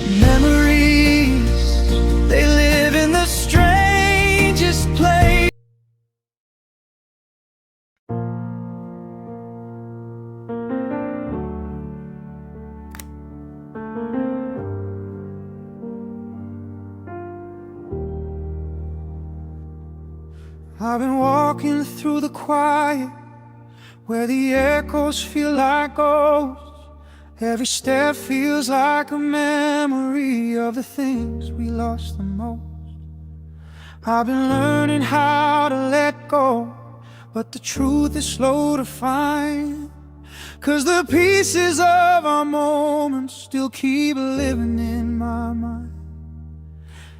Memories, they live in the strangest place. I've been walking through the quiet, where the echoes feel like ghosts. Every step feels like a memory of the things we lost the most. I've been learning how to let go, but the truth is slow to find. 'Cause the pieces of our moments still keep living in my mind.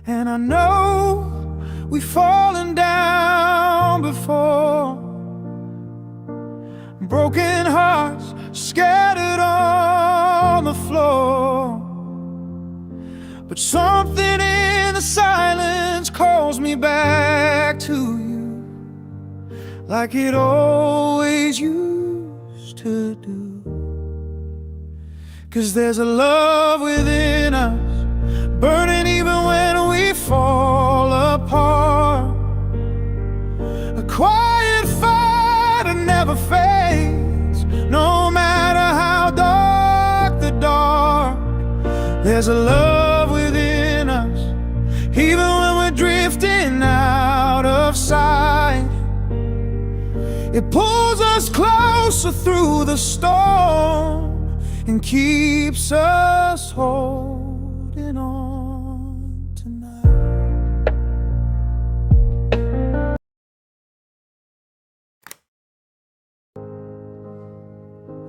And I know we've fallen down before, broken hearts scattered on the floor. But something in the silence calls me back to you, like it always used to do. 'Cause there's a love within us, burning even when we fall apart. A quiet fire that never fades, no matter how dark the dark. There's a love within us, even when we're drifting out of sight. It pulls us closer through the storm and keeps us holding on tonight.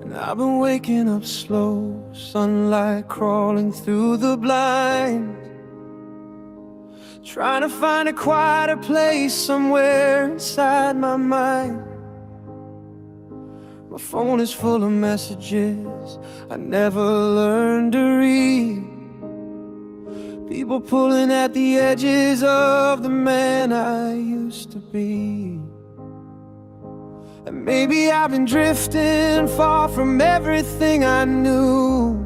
And I've been waking up slow, sunlight crawling through the blinds, trying to find a quieter place somewhere inside my mind. My phone is full of messages I never learned to read, people pulling at the edges of the man I used to be. And maybe I've been drifting far from everything I knew,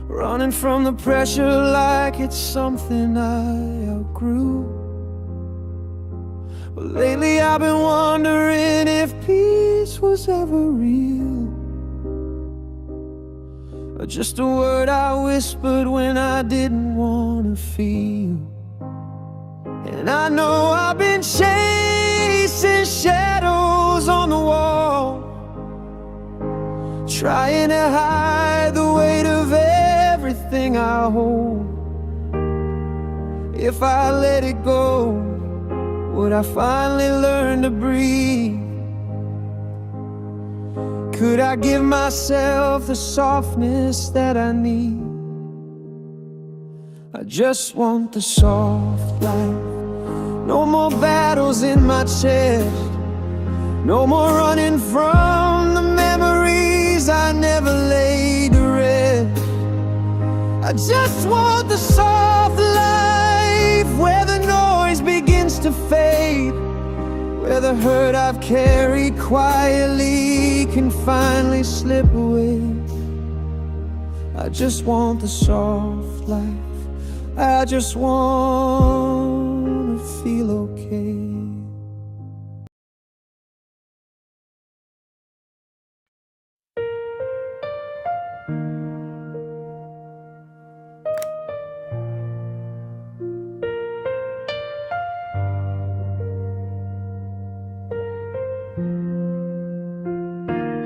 running from the pressure like it's something I outgrew. But lately I've been wondering if peace was ever real, or just a word I whispered when I didn't want to feel. And I know I've been chasing shadows on the wall, trying to hide the weight of everything I hold. If I let it go, would I finally learn to breathe? Could I give myself the softness that I need? I just want the soft life. No more battles in my chest, no more running from the memories I never laid to rest. I just want the soft life, where the noise begins to fade, where the hurt I've carried quietly can finally slip away. I just want the soft life, I just want to feel okay.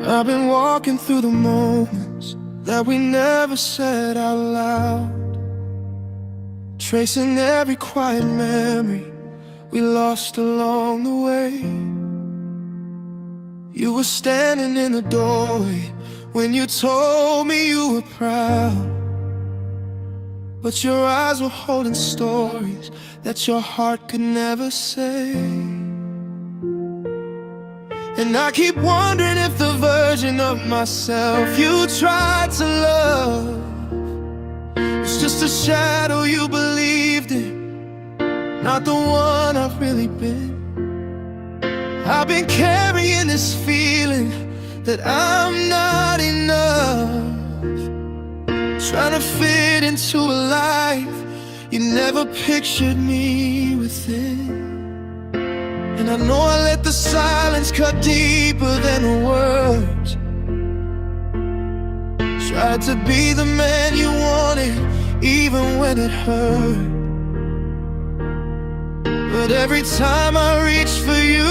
I've been walking through the moments that we never said out loud, tracing every quiet memory we lost along the way. You were standing in the doorway when you told me you were proud, but your eyes were holding stories that your heart could never say. And I keep wondering if the version of myself you tried to love was just a shadow you believed in, not the one I've really been. I've been carrying this feeling that I'm not enough, trying to fit into a life you never pictured me within. And I know I let the silence cut deeper than the words. Tried to be the man you wanted, even when it hurt. But every time I reached for you,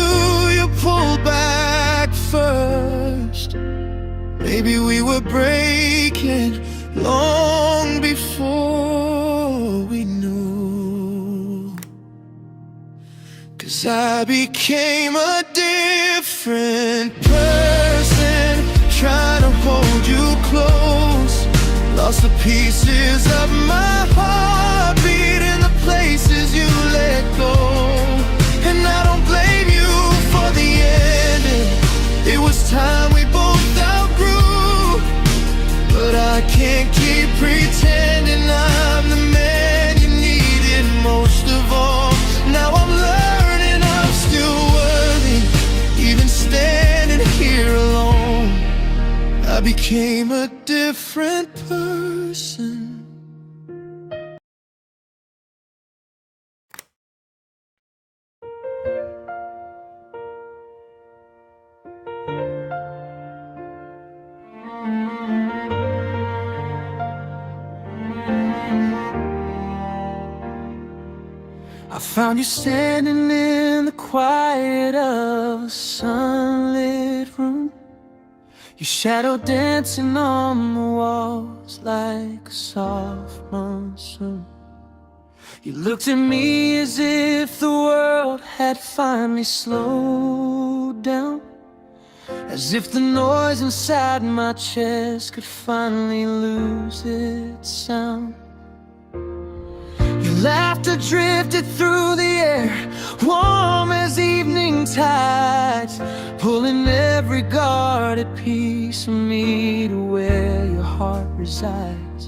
you pulled back first. Maybe we were breaking long before we knew. 'Cause I became a different person, trying to hold you close. Lost the pieces of my heartbeat in the places you let go. And I don't blame you for the ending. It was time we both outgrew. But I can't keep pretending I'm the man you needed most of all. Now I'm learning I'm still worthy, even standing here alone. I became a different person. I found you standing in the quiet of a sunlit room, your shadow dancing on the walls like a soft monsoon. You looked at me as if the world had finally slowed down, as if the noise inside my chest could finally lose its sound. Your laughter drifted through the air, warm as evening tides, pulling every guarded piece of me to where your heart resides.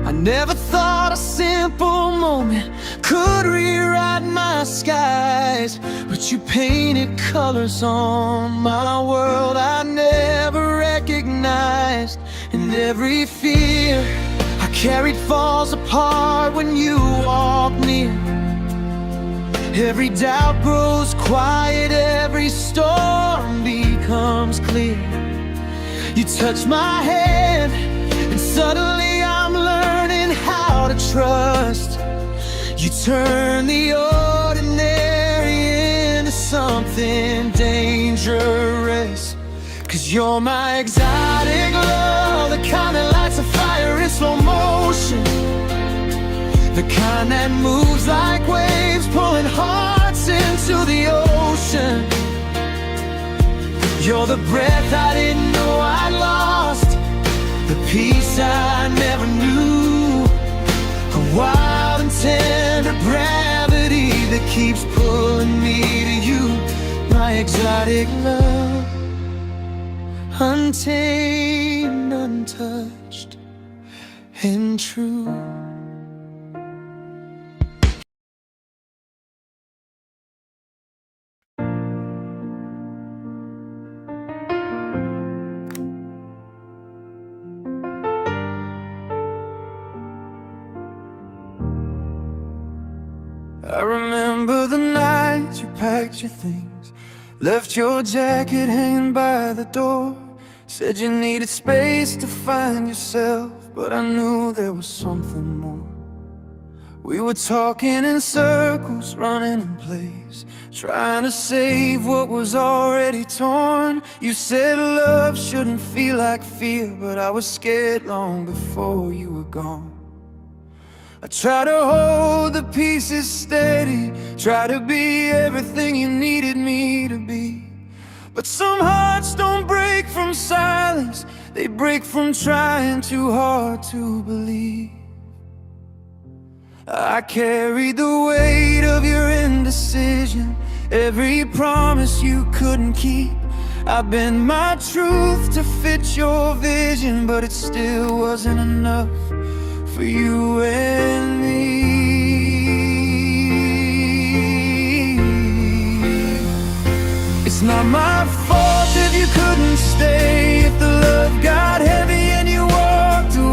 I never thought a simple moment could rewrite my skies, but you painted colors on my world I never recognized. And every fear I carried falls apart when you walk near. Every doubt grows quiet, every storm becomes clear. You touch my hand, and suddenly I'm learning how to trust. You turn the ordinary into something dangerous. 'Cause you're my exotic love, the kind that lights a fire in slow motion, the kind that moves like waves, pulling hearts into the ocean. You're the breath I didn't know I'd lost, the peace I never knew, a wild and tender gravity that keeps pulling me to you. My exotic love, untamed, untouched, and true. I remember the night you packed your things, left your jacket hanging by the door. Said you needed space to find yourself, but I knew there was something more. We were talking in circles, running in place, trying to save what was already torn. You said love shouldn't feel like fear, but I was scared long before you were gone. I try to hold the pieces steady, try to be everything you needed me to be. But some hearts don't break from silence, they break from trying too hard to believe. I carried the weight of your indecision, every promise you couldn't keep. I bent my truth to fit your vision, but it still wasn't enough for you and me. It's not my fault if you couldn't stay, if the love got heavy and you walked away.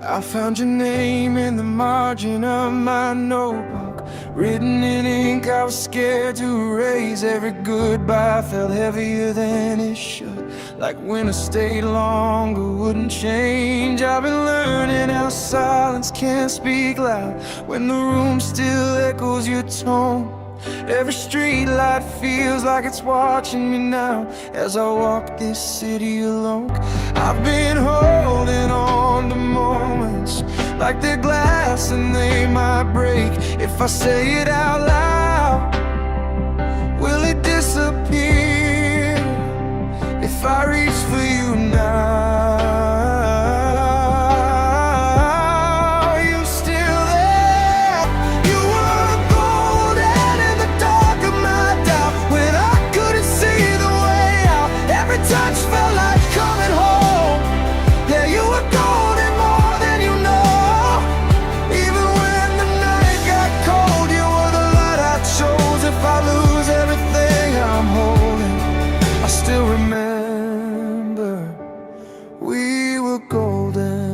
I found your name in the margin of my notebook, written in ink I was scared to erase. Every goodbye felt heavier than it should, like winter stayed longer, wouldn't change. I've been learning how silence can't speak loud when the room still echoes your tone. Every street light feels like it's watching me now as I walk this city alone. I've been holding on to moments like they're glass and they might break. If I say it out loud, will it disappear? If I reach for you now, touch felt like coming home. Yeah, you were golden more than you know. Even when the night got cold, you were the light I chose. If I lose everything I'm holding, I still remember we were golden.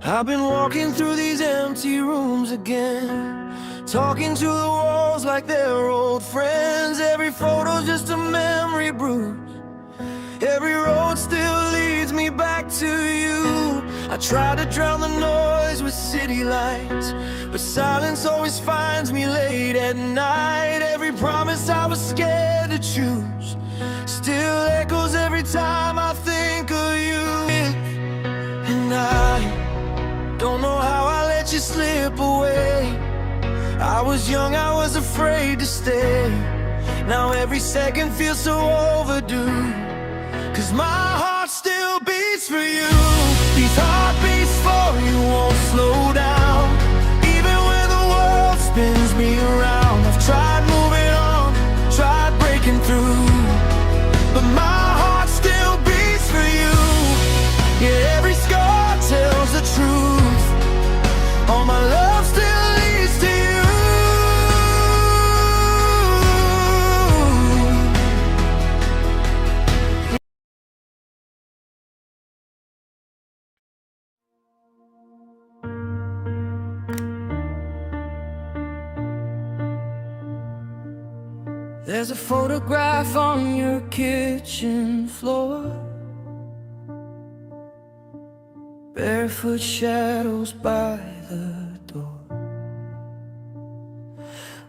I've been walking through these empty rooms again, talking to the walls like they're old friends. Every photo's just a memory bruise, every road still leads me back to you. I try to drown the noise with city lights, but silence always finds me late at night. Every promise I was scared to choose still echoes every time I think of you. And I don't know how I let you slip away. I was young, I was afraid to stay. Now every second feels so overdue, 'cause my heart still beats for you. These heartbeats for you won't slow down, even when the world spins me around. I've tried moving on, tried breaking through, but my heart still beats for you. Yeah, every scar tells the truth. All my love still leads to you. There's a photograph on your kitchen floor, barefoot shadows by the door.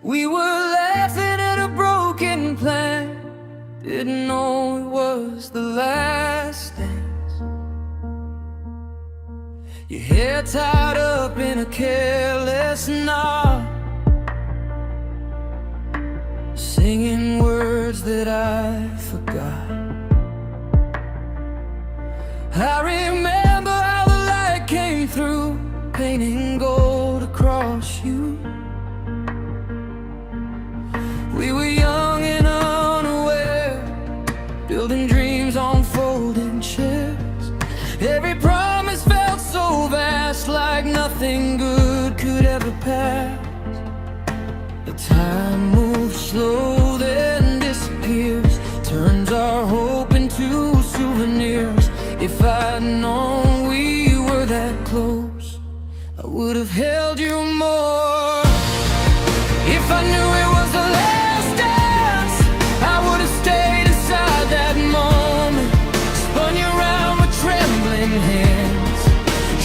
We were laughing at a broken plan, didn't know it was the last dance. Your hair tied up in a careless knot, singing words that I forgot. I remember how the light came through, painting gold across you. We were young and unaware, building dreams on folding chairs. Every promise felt so vast, like nothing good could ever pass. The time moves slow, then disappears, turns our hope into souvenirs. If I'd known we were that close, I would have held you more. If I knew it was the last dance, I would have stayed inside that moment, spun you around with trembling hands,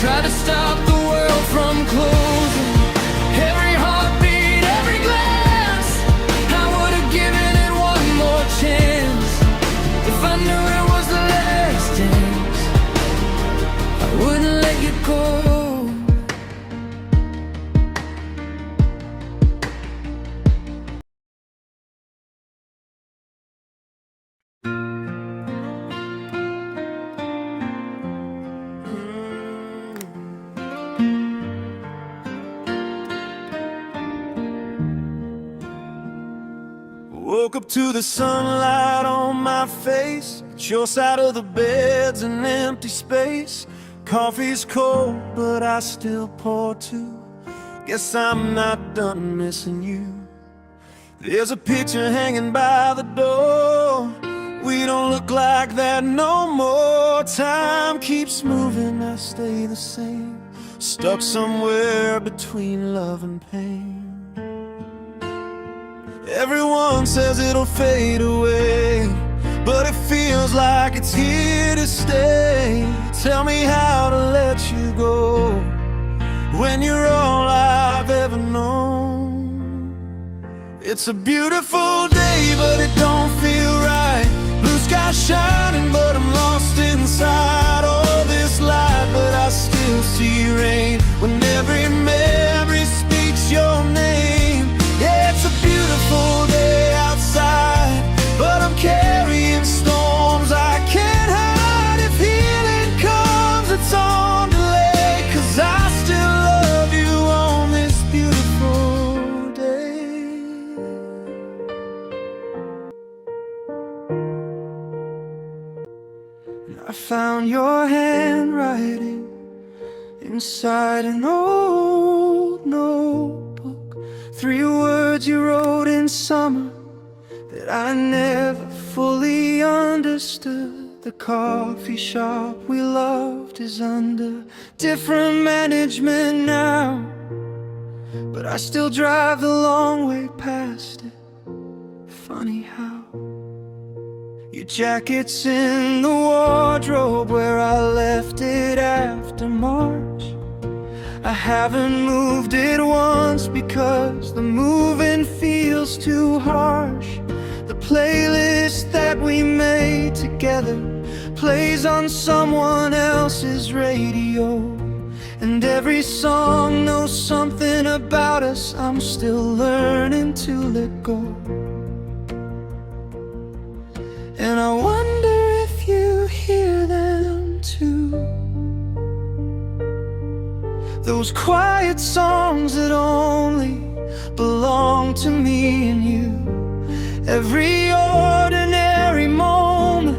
tried to stop the world from closing. Every heartbeat, every glance Woke up to the sunlight on my face. At your side of the bed's an empty space. Coffee's cold, but I still pour two. Guess I'm not done missing you. There's a picture hanging by the door. We don't look like that no more. Time keeps moving, I stay the same. Stuck somewhere between love and pain. Everyone says it'll fade away, but it feels like it's here to stay. Tell me how to let you go when you're all I've ever known. It's a beautiful day, but it don't feel right. Blue sky shining, but I'm lost inside all this light. But I still see rain when every memory speaks your name. Yeah, it's a beautiful day outside, but I'm carrying storms I can't hide. If healing comes, it's on delay, 'cause I still love you on this beautiful day. I found your handwriting inside an old notebook. 3 words you wrote in summer that I never fully understood. The coffee shop we loved is under different management now, but I still drive the long way past it. Funny how your jacket's in the wardrobe where I left it after March. I haven't moved it once because the moving feels too harsh. The playlist that we made together plays on someone else's radio, and every song knows something about us I'm still learning to let go. And I wonder if you hear them too, those quiet songs that only belong to me and you. Every ordinary moment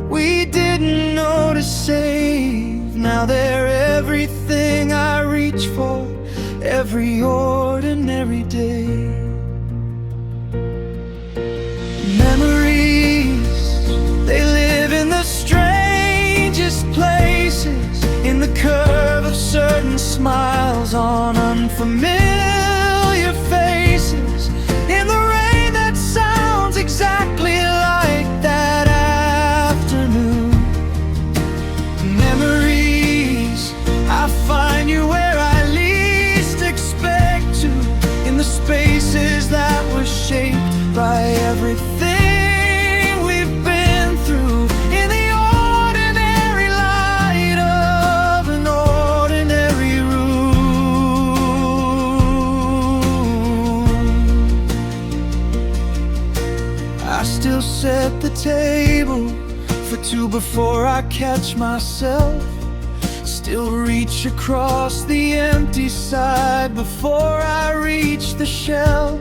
we didn't know to save, now they're everything I reach for every ordinary day. Memories, they live in the strangest places, in the curve of certain smiles on unfamiliar faces, in the rain that sounds exactly like that afternoon. Memories, I find you where I least expect to, in the spaces that were shaped by everything we've been through, in the ordinary light of an ordinary room. I still set the table for 2 before I catch myself, still reach across the empty side before I reach the shelf.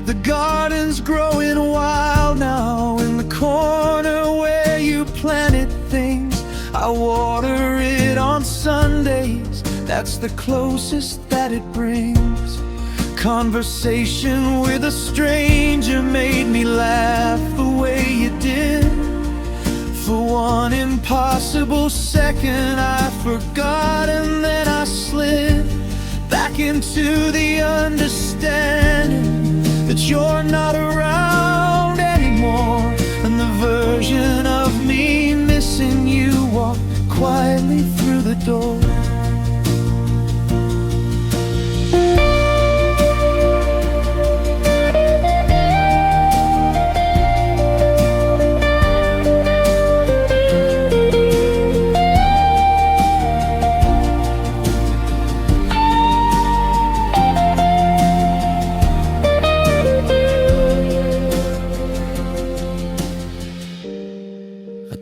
The garden's growing wild now in the corner where you planted things. I water it on Sundays, that's the closest that it brings. Conversation with a stranger made me laugh the way you did. For one impossible second I forgot, and then I slid back into the understanding that you're not around anymore, and the version of me missing you walked quietly through the door.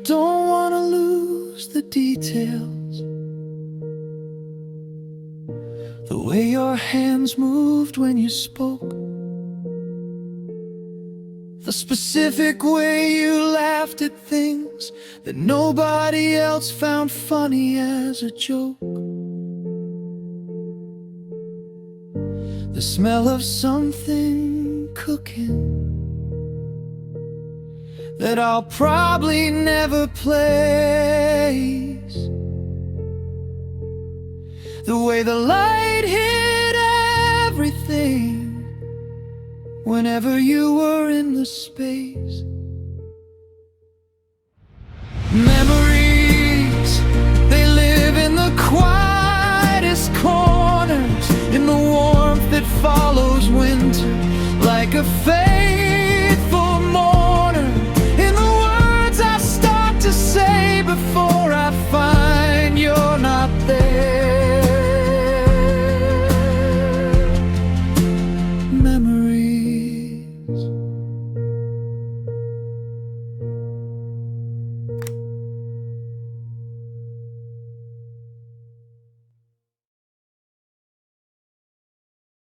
Don't wanna lose the details, the way your hands moved when you spoke, The specific way you laughed at things that nobody else found funny as a joke. The smell of something cooking that I'll probably never place. The way the light hit everything whenever you were in the space. Memories